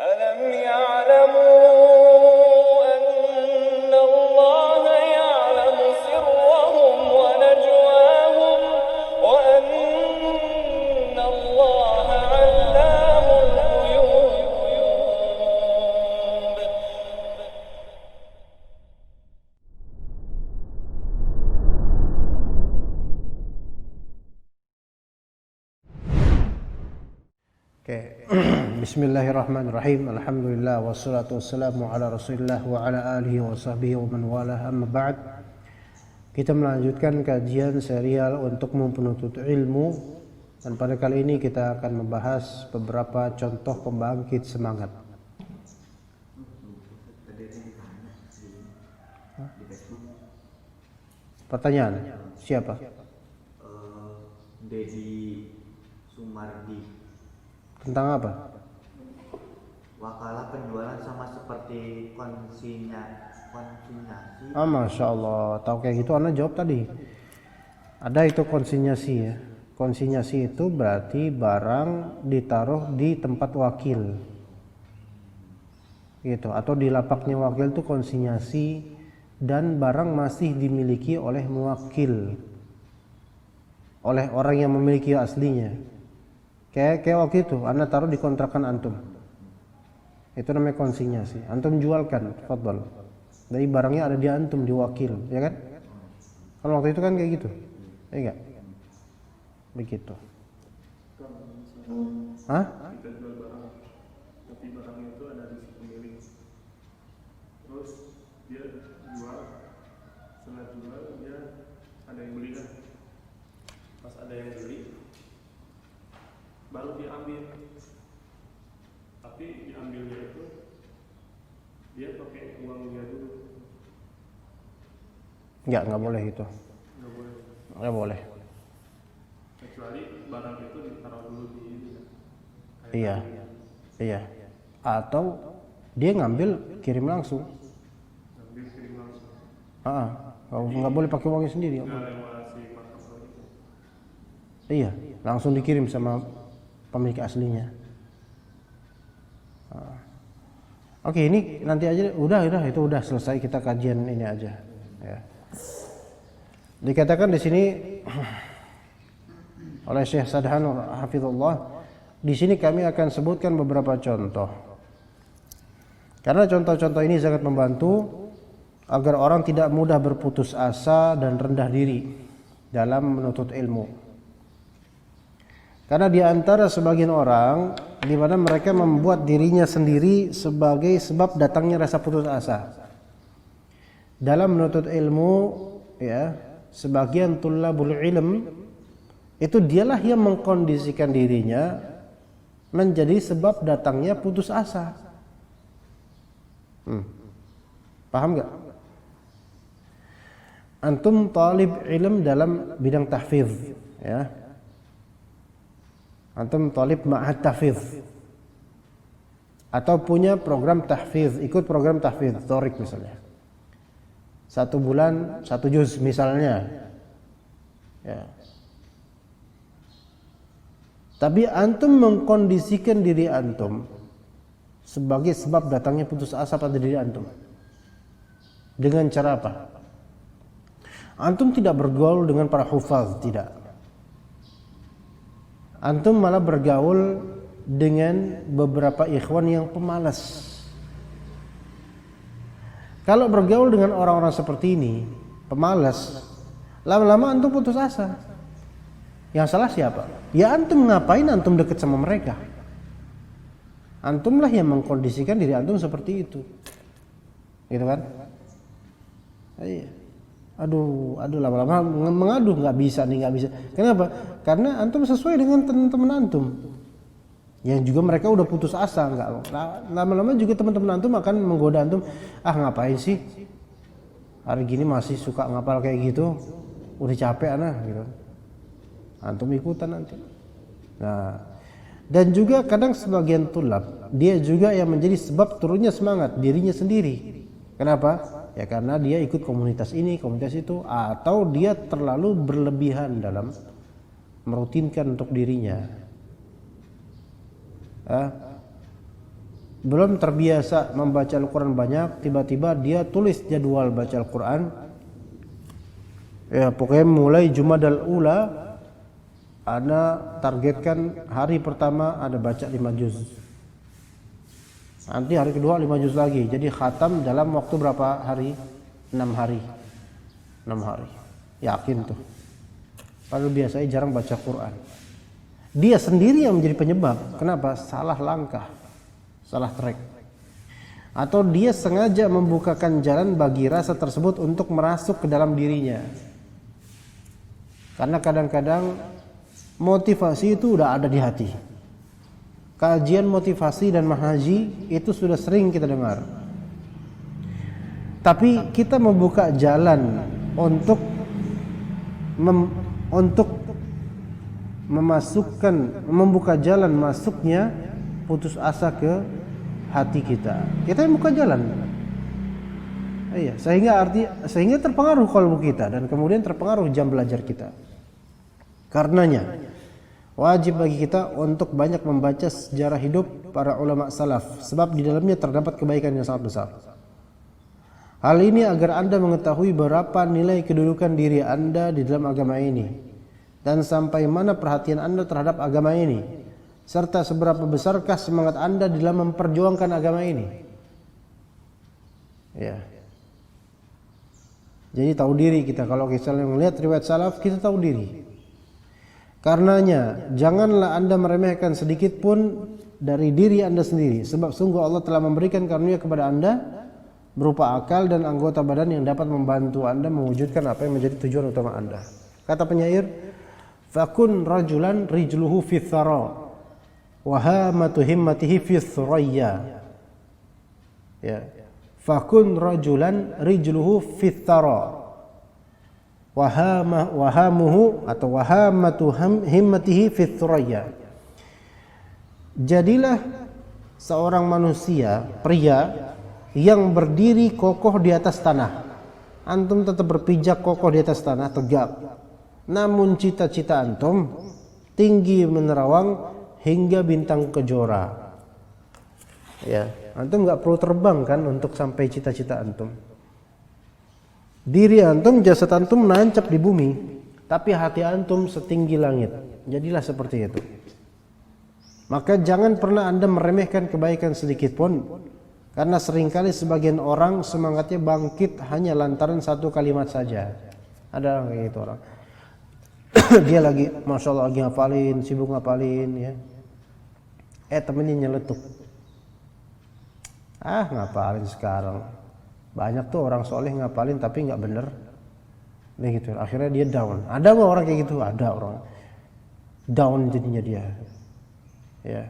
ألم يعلموا أن الله يعلم سرهم ونجواهم وأن الله علام الغيوب. Oke. Bismillahirrahmanirrahim. Alhamdulillah wassalatu wassalamu ala Rasulillah wa ala alihi wa sahbihi wa man walah, amma ba'd. Kita melanjutkan kajian serial untuk penuntut ilmu, dan pada kali ini kita akan membahas beberapa contoh pembangkit semangat. Pertanyaan, siapa? Dedi Sumardi. Tentang apa? Wakalah penjualan sama seperti konsinyasi. Masya Allah, tahu kayak gitu. Anak jawab tadi. Ada itu konsinyasi ya. Konsinyasi itu berarti barang ditaruh di tempat wakil, gitu. Atau di lapaknya wakil itu konsinyasi, dan barang masih dimiliki oleh muwakil, oleh orang yang memiliki aslinya. Kayak waktu itu, Anda taruh di kontrakan antum. Itu namanya konsinyasi. Antum jualkan, tafadhol. Jadi barangnya ada di antum, di wakil, ya kan? Kalau waktu itu kan kayak gitu. Ya enggak? Begitu. Hah? Kita jual barang, tapi barangnya itu ada di si pemilik. Terus dia jual, setelah jual dia ada yang beli kan? Pas ada yang beli, baru diambil. Tapi diambilnya itu dia pakai uang dia dulu. Enggak boleh itu. Nggak boleh. Enggak boleh. Kecuali barang itu ditaruh dulu di ini. Iya. Iya. Atau dia ngambil kirim langsung. Ngambil kirim langsung. Nggak boleh pakai uangnya sendiri. Nggak lewat si marketplace itu. Iya, langsung dikirim sama pemilik aslinya. Oke, ini nanti aja. Udah itu udah selesai, kita kajian ini aja. Ya. Dikatakan di sini oleh Syekh Sadhan hafizullah, di sini kami akan sebutkan beberapa contoh. Karena contoh-contoh ini sangat membantu agar orang tidak mudah berputus asa dan rendah diri dalam menuntut ilmu. Karena di antara sebagian orang di mana mereka membuat dirinya sendiri sebagai sebab datangnya rasa putus asa dalam menuntut ilmu, ya, sebagian tullabul ilm itu dialah yang mengkondisikan dirinya menjadi sebab datangnya putus asa. Paham nggak? Antum talib ilm dalam bidang tahfidz, ya. Antum talib ma'had tahfidz atau punya program tahfidz, ikut program tahfidz Thorik misalnya. 1 bulan 1 juz misalnya. Ya. Tapi antum mengkondisikan diri antum sebagai sebab datangnya putus asa pada diri antum. Dengan cara apa? Antum tidak bergaul dengan para hufaz, tidak. Antum malah bergaul dengan beberapa ikhwan yang pemalas. Kalau bergaul dengan orang-orang seperti ini, pemalas, lama-lama antum putus asa. Yang salah siapa? Ya antum, ngapain antum dekat sama mereka? Antumlah yang mengkondisikan diri antum seperti itu. Gitu kan? Iya. Aduh, lama-lama mengadu, nggak bisa. Kenapa? Karena antum sesuai dengan teman-teman antum, yang juga mereka udah putus asa. Lama-lama juga teman-teman antum akan menggoda antum. Ngapain sih? Hari gini masih suka ngapal kayak gitu? Udah capek gitu. Antum ikutan nanti. Nah, dan juga kadang sebagian tulab, dia juga yang menjadi sebab turunnya semangat dirinya sendiri. Kenapa? Ya karena dia ikut komunitas ini, komunitas itu, atau dia terlalu berlebihan dalam merutinkan untuk dirinya. belum terbiasa membaca Al-Quran banyak, tiba-tiba dia tulis jadwal baca Al-Quran. Ya pokoknya mulai Jumadal Ula, Ana targetkan hari pertama ada baca 5 juz. Nanti hari kedua 5 juz lagi. Jadi khatam dalam waktu berapa hari? 6 hari. 6 hari. Yakin tuh. Padahal biasanya jarang baca Quran. Dia sendiri yang menjadi penyebab. Kenapa? Salah langkah. Salah track. Atau dia sengaja membukakan jalan bagi rasa tersebut untuk merasuk ke dalam dirinya. Karena kadang-kadang motivasi itu udah ada di hati. Kajian motivasi dan manhaji itu sudah sering kita dengar. Tapi kita membuka jalan untuk membuka jalan masuknya putus asa ke hati kita. Kita yang buka jalan. Iya, sehingga terpengaruh qalbu kita dan kemudian terpengaruh jam belajar kita. Karenanya wajib bagi kita untuk banyak membaca sejarah hidup para ulama salaf, sebab di dalamnya terdapat kebaikan yang sangat besar. Hal ini agar Anda mengetahui berapa nilai kedudukan diri Anda di dalam agama ini dan sampai mana perhatian Anda terhadap agama ini, serta seberapa besarkah semangat Anda dalam memperjuangkan agama ini. Ya. Jadi tahu diri kita. Kalau kita melihat riwayat salaf, kita tahu diri. Karenanya janganlah Anda meremehkan sedikit pun dari diri Anda sendiri, sebab sungguh Allah telah memberikan karunia kepada Anda berupa akal dan anggota badan yang dapat membantu Anda mewujudkan apa yang menjadi tujuan utama Anda. Kata penyair, fakun rajulan rijluhu fi thara wa hamatu himmatihi fi thuraya. Ya. Fakun rajulan rijluhu fi thara wahamuhu atau wahamatu himmatihi fi thuraya. Jadilah seorang manusia, pria yang berdiri kokoh di atas tanah. Antum tetap berpijak kokoh di atas tanah, tegak. Namun cita-cita antum tinggi menerawang hingga bintang kejora. Ya, antum nggak perlu terbang kan untuk sampai cita-cita antum. Diri antum, jasad antum nancap di bumi, tapi hati antum setinggi langit. Jadilah seperti itu. Maka jangan pernah Anda meremehkan kebaikan sedikit pun, karena seringkali sebagian orang semangatnya bangkit hanya lantaran satu kalimat saja. Ada orang kayak gitu orang. Dia lagi, masya Allah lagi ngapalin, sibuk ngapalin, ya. Temennya nyeletuk. Ngapalin sekarang. Banyak tuh orang soleh ngapalin tapi nggak bener. Begitu. Akhirnya dia down. Ada nggak orang kayak gitu? Ada orang. Down jadinya dia. Ya.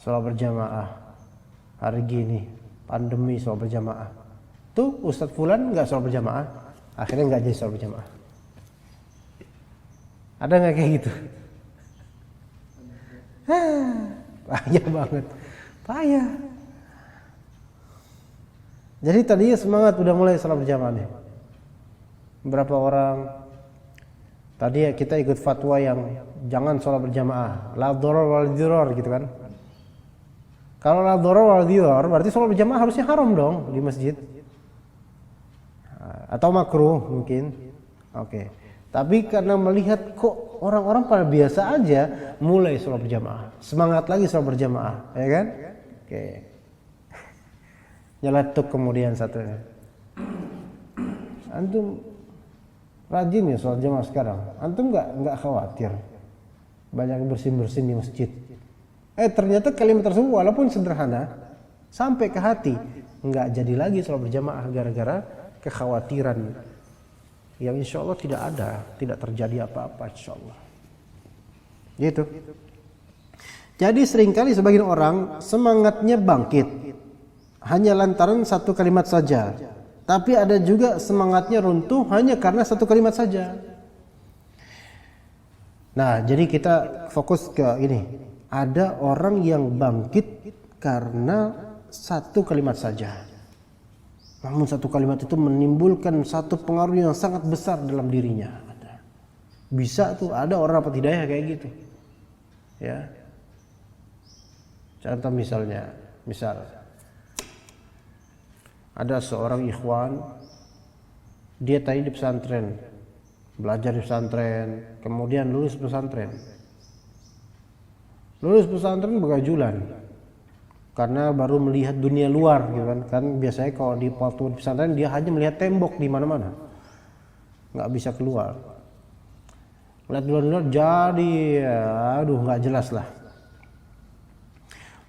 Sholat berjamaah. Hari gini pandemi sholat berjamaah. Tuh Ustadz Fulan nggak sholat berjamaah. Akhirnya nggak jadi sholat berjamaah. Ada nggak kayak gitu? Payah banget. Payah. Jadi tadinya semangat udah mulai sholat berjamaah nih. Berapa orang tadi kita ikut fatwa yang jangan sholat berjamaah, la dharar wal dhirar gitu kan. Kalau la dharar wal dhirar berarti sholat berjamaah harusnya haram dong di masjid. Atau makruh mungkin. Oke. Tapi karena melihat kok orang-orang pada biasa aja mulai sholat berjamaah. Semangat lagi sholat berjamaah, ya kan? Oke. Nyeletuk kemudian satunya. Antum rajin ya sholat jamaah sekarang. Antum nggak khawatir banyak bersin-bersin di masjid. Ternyata kalimat tersebut walaupun sederhana sampai ke hati, nggak jadi lagi sholat berjamaah gara-gara kekhawatiran yang insya Allah tidak terjadi apa-apa insya Allah. Gitu. Jadi seringkali sebagian orang semangatnya bangkit hanya lantaran satu kalimat saja, tapi ada juga semangatnya runtuh hanya karena satu kalimat saja. Nah, jadi kita fokus ke ini. Ada orang yang bangkit karena satu kalimat saja. Namun satu kalimat itu menimbulkan satu pengaruh yang sangat besar dalam dirinya. Bisa tuh, ada orang dapat hidayah kayak gitu. Ya. Contoh misalnya, ada seorang ikhwan, dia tadi di pesantren, belajar di pesantren, kemudian lulus pesantren begajulan karena baru melihat dunia luar gitu kan biasanya kalau di waktu pesantren dia hanya melihat tembok di mana-mana, nggak bisa keluar, lihat luar jadi nggak jelas lah.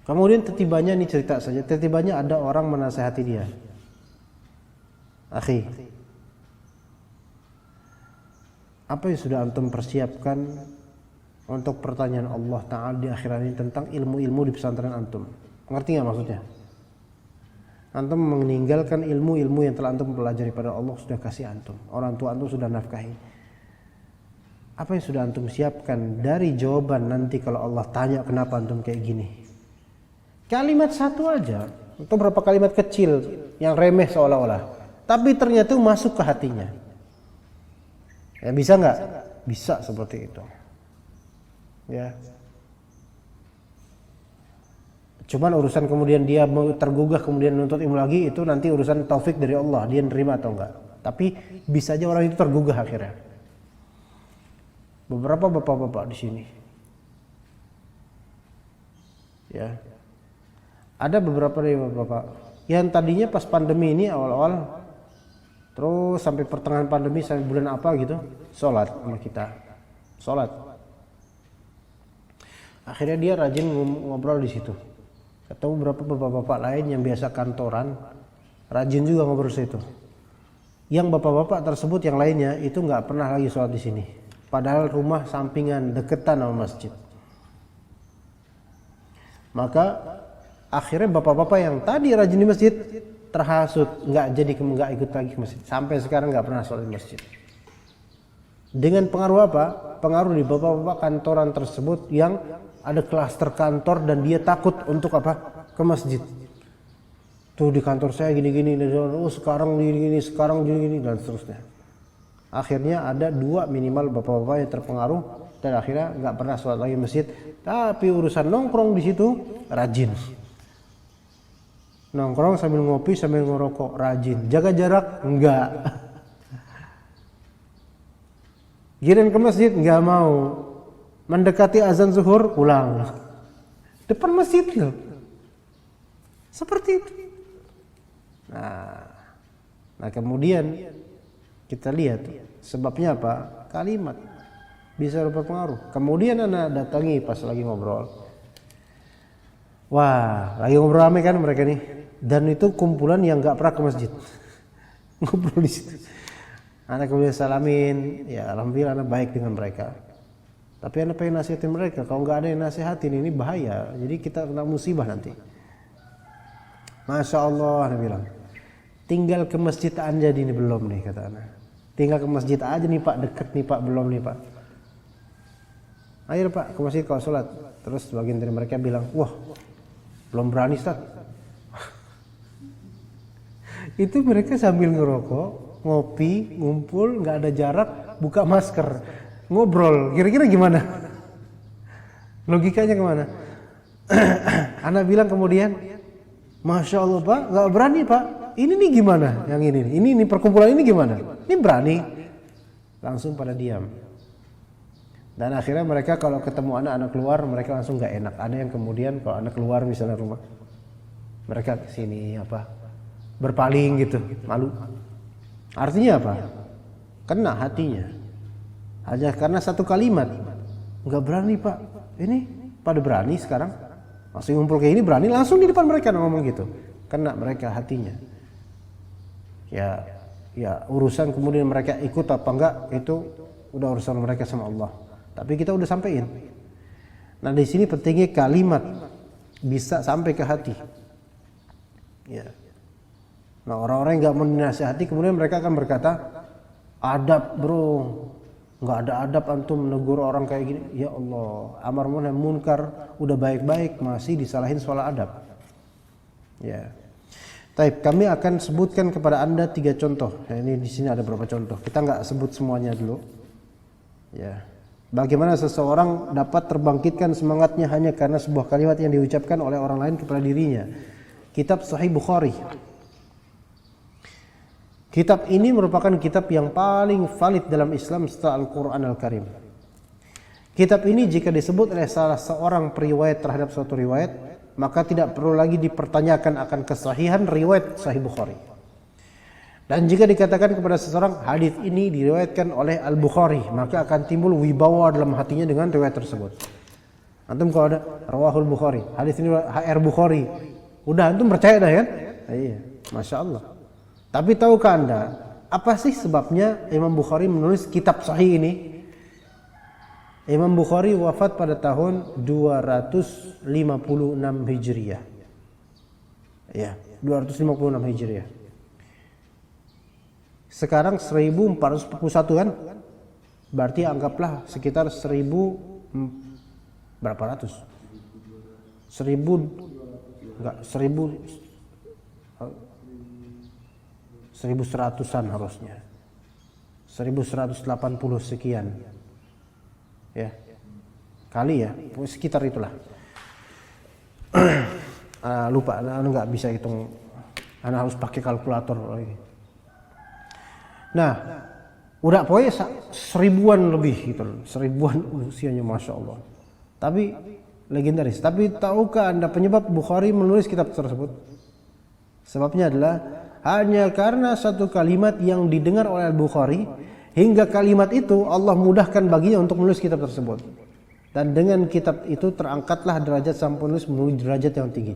Kemudian tetibanya, ini cerita saja, tetibanya ada orang menasihati dia, akhi, apa yang sudah antum persiapkan untuk pertanyaan Allah Ta'ala di akhirat ini tentang ilmu-ilmu di pesantren antum? Ngerti nggak maksudnya? Antum meninggalkan ilmu-ilmu yang telah antum pelajari pada Allah sudah kasih antum, orang tua antum sudah nafkahi. Apa yang sudah antum siapkan dari jawaban nanti kalau Allah tanya kenapa antum kayak gini? Kalimat satu aja, atau berapa kalimat kecil yang remeh seolah-olah, tapi ternyata masuk ke hatinya. Ya bisa nggak? Bisa seperti itu. Ya. Cuman urusan kemudian dia tergugah kemudian menuntut ilmu lagi, itu nanti urusan taufik dari Allah, dia nerima atau enggak. Tapi bisa aja orang itu tergugah akhirnya. Beberapa bapak-bapak di sini, ya, ada beberapa dari bapak yang tadinya pas pandemi ini awal-awal, terus sampai pertengahan pandemi sampai bulan apa gitu, sholat sama kita, sholat. Akhirnya dia rajin ngobrol di situ. Ketemu beberapa bapak-bapak lain yang biasa kantoran, rajin juga ngobrol di situ. Yang bapak-bapak tersebut yang lainnya itu nggak pernah lagi sholat di sini. Padahal rumah sampingan deketan sama masjid. Maka akhirnya bapak-bapak yang tadi rajin di masjid terhasut, nggak ikut lagi ke masjid. Sampai sekarang nggak pernah sholat di masjid. Dengan pengaruh apa? Pengaruh di bapak-bapak kantoran tersebut yang ada klaster kantor dan dia takut untuk apa? Ke masjid. Tuh di kantor saya gini-gini, sekarang gini-gini dan seterusnya. Akhirnya ada 2 minimal bapak-bapak yang terpengaruh dan akhirnya nggak pernah sholat lagi masjid. Tapi urusan nongkrong di situ rajin. Nongkrong sambil ngopi sambil ngerokok rajin. Jaga jarak enggak. Giring ke masjid nggak mau. Mendekati azan zuhur pulang. Depan masjid loh. Seperti itu. Nah kemudian kita lihat sebabnya apa? Kalimat bisa berpengaruh. Kemudian anak datangi pas lagi ngobrol. Wah, lagi ngobrol rame kan mereka nih. Dan itu kumpulan yang nggak pernah ke masjid. Ngobrol di situ. Anak kemudian salamin, ya alhamdulillah anak baik dengan mereka. Tapi anak pengen nasihatin mereka, kalau nggak ada yang nasihatin ini bahaya. Jadi kita kena musibah nanti. Masya Allah, anak bilang, tinggal ke masjid aja ini belum nih kata anak. Tinggal ke masjid aja nih Pak, deket nih Pak, belum nih Pak. Ayo Pak ke masjid kalau sholat. Terus sebagian dari mereka bilang, wah belum berani Ustaz. Itu mereka sambil ngerokok, ngopi, ngumpul, nggak ada jarak, buka masker, ngobrol. Kira-kira gimana? Logikanya kemana? Anak bilang kemudian, Masya Allah Pak, nggak berani Pak. Ini nih gimana? Yang ini perkumpulan ini gimana? Ini berani. Langsung pada diam. Dan akhirnya mereka kalau ketemu anak-anak keluar, mereka langsung nggak enak. Ada yang kemudian kalau anak keluar misalnya rumah, mereka kesini berpaling gitu, malu. Artinya apa? Kena hatinya. Hanya karena satu kalimat. Nggak berani Pak. Ini pada berani sekarang. Masih ngumpul kayak ini berani langsung di depan mereka ngomong gitu. Kena mereka hatinya. Ya urusan kemudian mereka ikut apa enggak itu udah urusan mereka sama Allah. Tapi kita udah sampein. Nah di sini pentingnya kalimat bisa sampai ke hati. Ya. Nah orang-orang yang nggak mau dinasihati kemudian mereka akan berkata, adab bro, nggak ada adab antum menegur orang kayak gini. Ya Allah, amar ma'ruf nahi munkar udah baik-baik masih disalahin soal adab. Ya. Taib, kami akan sebutkan kepada Anda 3 contoh. Ya, ini di sini ada beberapa contoh. Kita nggak sebut semuanya dulu. Ya. Bagaimana seseorang dapat terbangkitkan semangatnya hanya karena sebuah kalimat yang diucapkan oleh orang lain kepada dirinya. Kitab Sahih Bukhari. Kitab ini merupakan kitab yang paling valid dalam Islam setelah Al-Quran Al-Karim. Kitab ini jika disebut oleh salah seorang periwayat terhadap suatu riwayat, maka tidak perlu lagi dipertanyakan akan kesahihan riwayat Sahih Bukhari. Dan jika dikatakan kepada seseorang hadis ini diriwayatkan oleh Al-Bukhari, maka akan timbul wibawa dalam hatinya dengan riwayat tersebut. Antum kalau ada rawahul Bukhari, hadis ini HR Bukhari, udah antum percaya dah kan? Iya, Masya Allah. Tapi tahukah Anda apa sih sebabnya Imam Bukhari menulis kitab sahih ini? Imam Bukhari wafat pada tahun 256 Hijriah. Ya, 256 Hijriah. Sekarang 1441 kan? Berarti anggaplah sekitar 1000 berapa ratus? 1000 enggak 1100-an harusnya. 1180 sekian. Ya. Kali ya, sekitar itulah. Lupa, enggak bisa hitung. Ana harus pakai kalkulator lagi. Nah, udah pokoknya 1000-an lebih gitu, 1000-an usianya, Masya Allah. Tapi legendaris. Tapi tahukah Anda penyebab Bukhari menulis kitab tersebut? Sebabnya adalah hanya karena satu kalimat yang didengar oleh Al-Bukhari, hingga kalimat itu Allah mudahkan baginya untuk menulis kitab tersebut. Dan dengan kitab itu terangkatlah derajat sang penulis menuju derajat yang tinggi.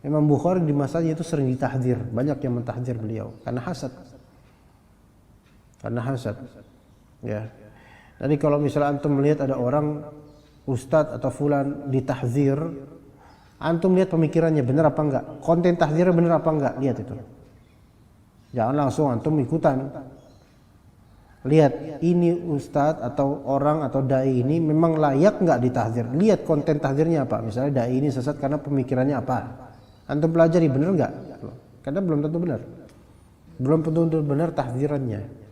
Imam Bukhari di masanya itu sering ditahdzir, banyak yang mentahdzir beliau karena hasad. Ya. Jadi kalau misalnya antum melihat ada orang ustadz atau fulan ditahdzir, antum lihat pemikirannya benar apa enggak, konten tahdzirnya benar apa enggak, lihat itu. Jangan langsung antum ikutan. Lihat ini ustadz atau orang atau dai ini memang layak enggak ditahdzir. Lihat konten tahdzirnya apa. Misalnya dai ini sesat karena pemikirannya apa. Antum pelajari benar enggak? Karena belum tentu benar. Belum tentu benar tahdzirannya.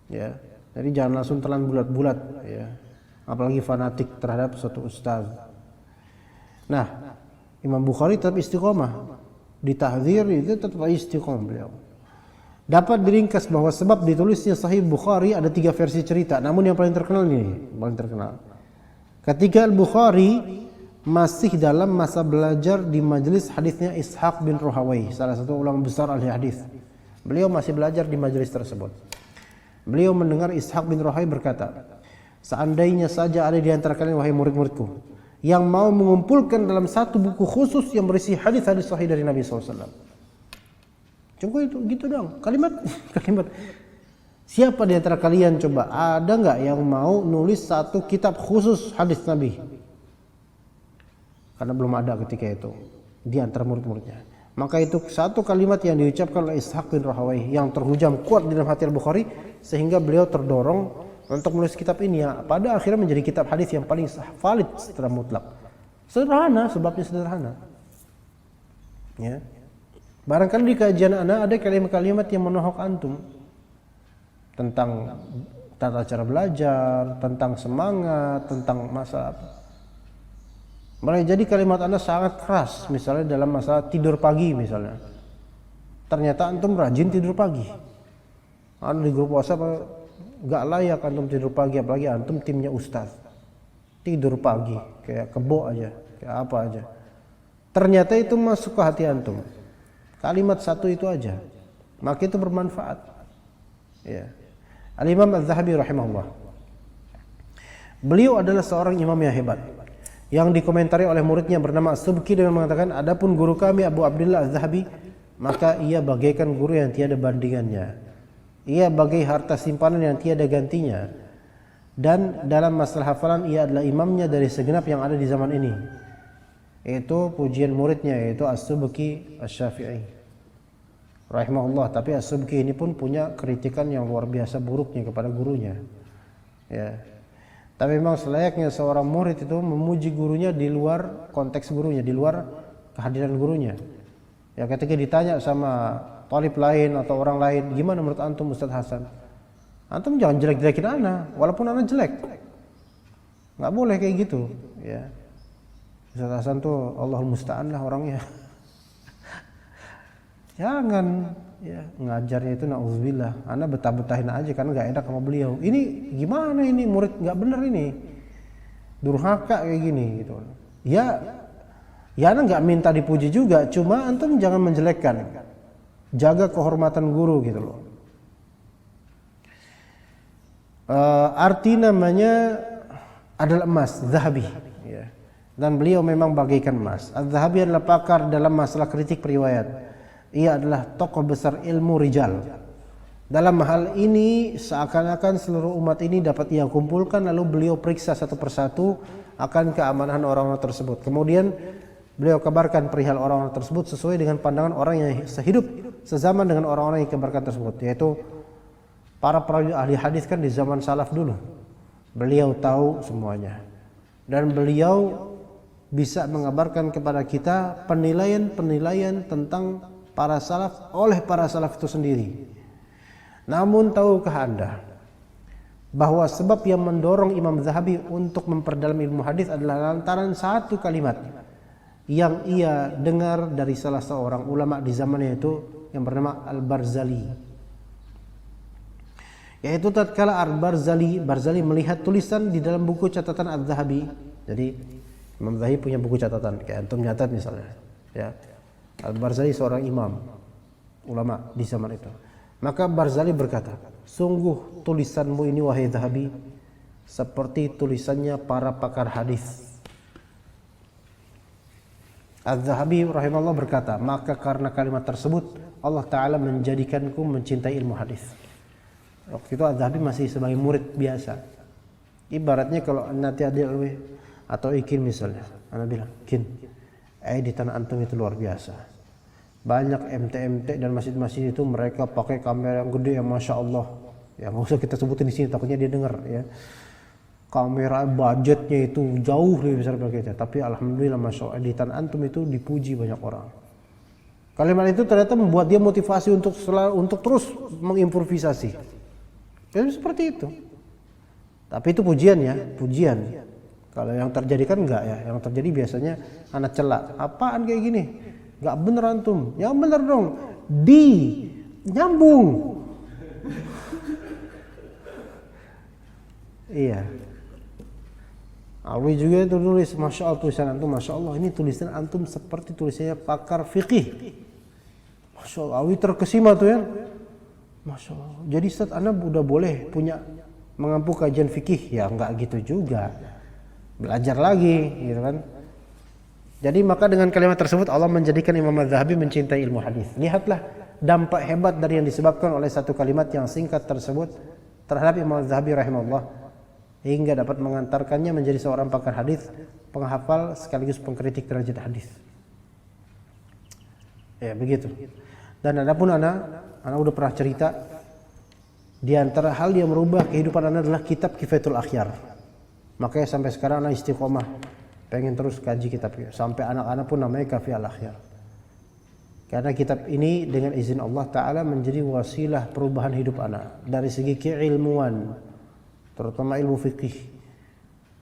Ya, jadi jangan langsung telan bulat-bulat ya. Apalagi fanatik terhadap suatu ustaz. Nah, Imam Bukhari tetap istiqomah. Ditahdzir itu tetap istiqomah beliau. Dapat diringkas bahwa sebab ditulisnya Sahih Bukhari ada 3 versi cerita, namun yang paling terkenal ini, paling terkenal. Ketika Al-Bukhari masih dalam masa belajar di majelis hadisnya Ishaq bin Rahawayh, salah satu ulama besar ahli hadis. Beliau masih belajar di majelis tersebut. Beliau mendengar Ishaq bin Rahawayh berkata, seandainya saja ada di antara kalian wahai murid-muridku yang mau mengumpulkan dalam satu buku khusus yang berisi hadis-hadis sahih dari Nabi SAW. Coba itu gitu dong, kalimat. Siapa di antara kalian coba ada nggak yang mau nulis satu kitab khusus hadis Nabi? Karena belum ada ketika itu di antara murid-muridnya. Maka itu satu kalimat yang diucapkan oleh Ishaq bin Rahawayh yang terhujam kuat di dalam hati Al-Bukhari sehingga beliau terdorong untuk menulis kitab ini ya. Pada akhirnya menjadi kitab hadis yang paling valid secara mutlak. Sederhana, sebabnya sederhana. Ya. Barangkali di kajian ana ada kalimat-kalimat yang menohok antum tentang tata cara belajar, tentang semangat, tentang masalah apa. Mulai jadi kalimat Anda sangat keras, misalnya dalam masalah tidur pagi misalnya. Ternyata antum rajin tidur pagi. Anda di grup WhatsApp gak layak antum tidur pagi, apalagi antum timnya ustaz. Tidur pagi, kayak kebo aja, kayak apa aja. Ternyata itu masuk ke hati antum. Kalimat satu itu aja, maka itu bermanfaat. Ya. Al-Imam Az-Zahabi rahimahullah. Beliau adalah seorang imam yang hebat, yang dikomentari oleh muridnya bernama As-Subki dengan mengatakan, adapun guru kami Abu Abdullah Az-Zahabi, maka ia bagaikan guru yang tiada bandingannya. Ia bagai harta simpanan yang tiada gantinya. Dan dalam masalah hafalan ia adalah imamnya dari segenap yang ada di zaman ini. Itu pujian muridnya, yaitu As-Subki Asy-Syafi'i rahimahullah. Tapi As-Subki ini pun punya kritikan yang luar biasa buruknya kepada gurunya. Ya. Tapi memang selayaknya seorang murid itu memuji gurunya di luar konteks gurunya, di luar kehadiran gurunya. Ya, ketika ditanya sama talib lain atau orang lain, gimana menurut antum Ustaz Hasan? Antum jangan jelek-jelekin ana, walaupun ana jelek. Nggak boleh kayak gitu, ya. Ustaz Hasan tuh Allahul Musta'an lah orangnya. Jangan, ya, ngajarnya itu na'udzubillah. Ana betah-betahin aja karena nggak enak sama beliau. Ini gimana ini murid nggak bener ini, durhaka kayak gini gitu. Ya ana nggak minta dipuji juga, cuma antum jangan menjelekkan. Jaga kehormatan guru gitu loh. Arti namanya adalah emas, zahabi, ya. Dan beliau memang bagaikan emas. Az-Zahabi adalah pakar dalam masalah kritik periwayat. Ia adalah tokoh besar ilmu rijal. Dalam hal ini seakan-akan seluruh umat ini dapat ia kumpulkan, lalu beliau periksa satu persatu akan keamanan orang-orang tersebut. Kemudian beliau kabarkan perihal orang-orang tersebut sesuai dengan pandangan orang yang sehidup sezaman dengan orang-orang yang dikabarkan tersebut, yaitu para perawi ahli hadis kan di zaman salaf dulu. Beliau tahu semuanya dan beliau bisa mengabarkan kepada kita penilaian-penilaian tentang para salaf oleh para salaf itu sendiri. Namun tahukah Anda bahwa sebab yang mendorong Imam Zahabi untuk memperdalam ilmu hadis adalah lantaran satu kalimat yang ia dengar dari salah seorang ulama di zamannya itu yang bernama Al-Barzali. Yaitu tatkala Barzali melihat tulisan di dalam buku catatan Az-Zahabi. Jadi Imam Zahabi punya buku catatan, kayak antum nyatat misalnya, ya. Al-Barzali seorang imam ulama di zaman itu. Maka Barzali berkata, sungguh tulisanmu ini wahai Zahabi seperti tulisannya para pakar hadis. Az-Zahabi rahimahullah berkata, maka karena kalimat tersebut Allah Ta'ala menjadikanku mencintai ilmu hadis. Waktu itu Az-Zahabi masih sebagai murid biasa. Ibaratnya kalau nanti ada atau Ikin misalnya, anak bilang, Kin, di tanah antum itu luar biasa. Banyak MT dan masjid-masjid itu mereka pakai kamera yang gede yang masya Allah. Ya nggak usah kita sebutin di sini, takutnya dia dengar ya. Kamera budgetnya itu jauh lebih besar dari kita. Tapi alhamdulillah masya Allah di tanah antum itu dipuji banyak orang. Kalimat itu ternyata membuat dia motivasi untuk terus mengimprovisasi. Jadi seperti itu. Tapi itu pujian ya, pujian. Kalau yang terjadi kan enggak ya. Yang terjadi biasanya anak celak. Apaan kayak gini? Enggak bener antum. Yang bener dong. Nyambung. Iya. Alwi juga itu tulis, masya Allah tulisan antum, masya Allah ini tulisan antum seperti tulisannya pakar fikih. Masya Allah, Alwi terkesima tuh ya. Masya Allah. Jadi Ustaz, Anda udah boleh punya mengampu kajian fikih? Ya enggak gitu juga. Belajar lagi, gitu kan. Jadi maka dengan kalimat tersebut Allah menjadikan Imam Az-Zahabi mencintai ilmu hadis. Lihatlah dampak hebat dari yang disebabkan oleh satu kalimat yang singkat tersebut terhadap Imam Az-Zahabi rahimahullah, hingga dapat mengantarkannya menjadi seorang pakar hadis, penghafal sekaligus pengkritik derajat hadis. Ya begitu. Dan adapun anak udah pernah cerita, di antara hal yang merubah kehidupan anak adalah kitab Kifayatul Akhyar. Makanya sampai sekarang anak istiqomah pengen terus kaji kitab, sampai anak-anak pun namanya Kafi Al-Akhyar. Karena kitab ini dengan izin Allah Ta'ala menjadi wasilah perubahan hidup anak dari segi keilmuan, terutama ilmu fikih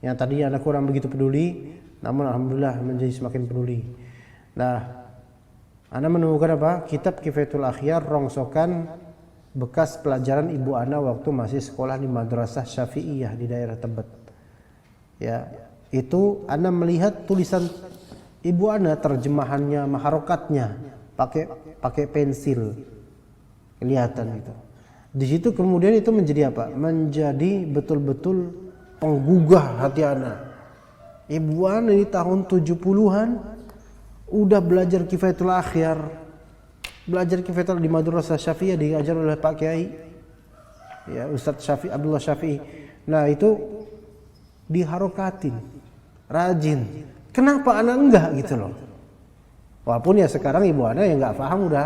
yang tadinya anak kurang begitu peduli, namun alhamdulillah menjadi semakin peduli. Nah, anak menemukan apa? Kitab Kifayatul Akhyar, rongsokan bekas pelajaran ibu anak waktu masih sekolah di Madrasah Syafi'iyah di daerah Tebet. Ya, itu anak melihat tulisan ibu anak, terjemahannya, maharokatnya pakai pensil, kelihatan itu. Di situ kemudian itu menjadi apa? Menjadi betul-betul penggugah hati anak. Ibu anak di tahun 70-an udah belajar Kifayatul Akhyar, belajar Kifayatul di Madrasah Syafi'iyah diajar oleh Pak Kiai, ya Ustadz Abdullah Syafi'i. Nah itu diharokatin, rajin. Kenapa anak enggak gitu loh? Walaupun ya sekarang ibu anak yang nggak paham udah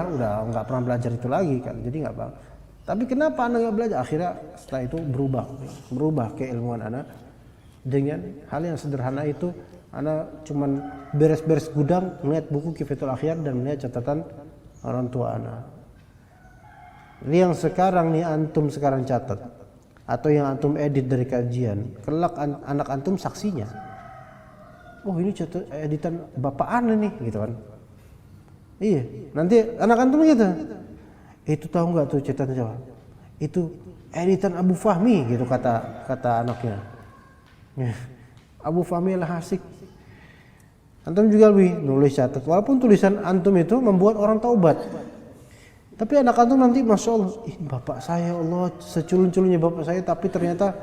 nggak pernah belajar itu lagi kan, jadi nggak paham. Tapi kenapa anak nggak belajar? Akhirnya setelah itu berubah keilmuan anak dengan hal yang sederhana itu. Anak cuman beres-beres gudang, melihat buku Kifayatul Akhyar dan melihat catatan orang tua anak. Ini yang sekarang nih antum sekarang catat. atau yang antum edit dari kajian, kelak anak antum saksinya. Oh, ini editan bapak ana nih, gitu kan. Iya, nanti anak antum gitu. Itu tahu nggak tuh catatan Jawa? Itu editan Abu Fahmi, gitu kata anaknya. Ya, Abu Fahmi Al-Hasik. Antum juga lebih nulis catat, walaupun tulisan antum itu membuat orang taubat. Tapi anak antum nanti, masya Allah, bapak saya, Allah, seculun-culunnya bapak saya, tapi ternyata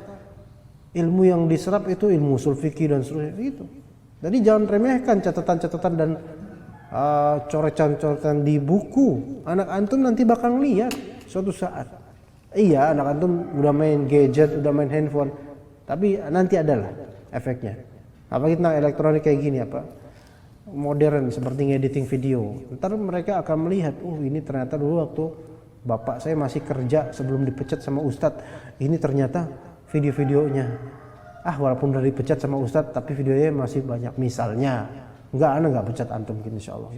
ilmu yang diserap itu ilmu usul fikih dan seterusnya gitu. Jadi jangan remehkan catatan-catatan dan coretan-coretan di buku. Anak antum nanti bakal lihat suatu saat. Iya, anak antum udah main gadget, udah main handphone, tapi nanti adalah efeknya. Apalagi tentang elektronik kayak gini modern seperti ngediting video. Ntar mereka akan melihat, ini ternyata dulu waktu bapak saya masih kerja sebelum dipecat sama ustadz, ini ternyata video-videonya. Walaupun udah dipecat sama ustadz, tapi videonya masih banyak misalnya. Ana nggak pecat antum mungkin, insyaallah.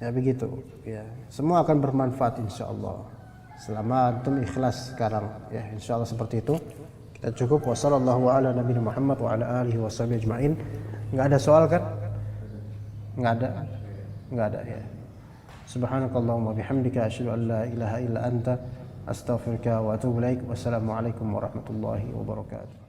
Ya begitu. Ya, semua akan bermanfaat insyaallah. Selama antum ikhlas sekarang, ya insyaallah seperti itu. Kita cukup. Wassallallahu ala nabiyina Muhammad wa ala alihi washabihi ajmain. Enggak ada soal kan? Enggak ada ya. Subhanakallahumma bihamdika asyhadu an la ilaha illa anta astaghfiruka wa atubu ilaik. Wassalamualaikum warahmatullahi wabarakatuh.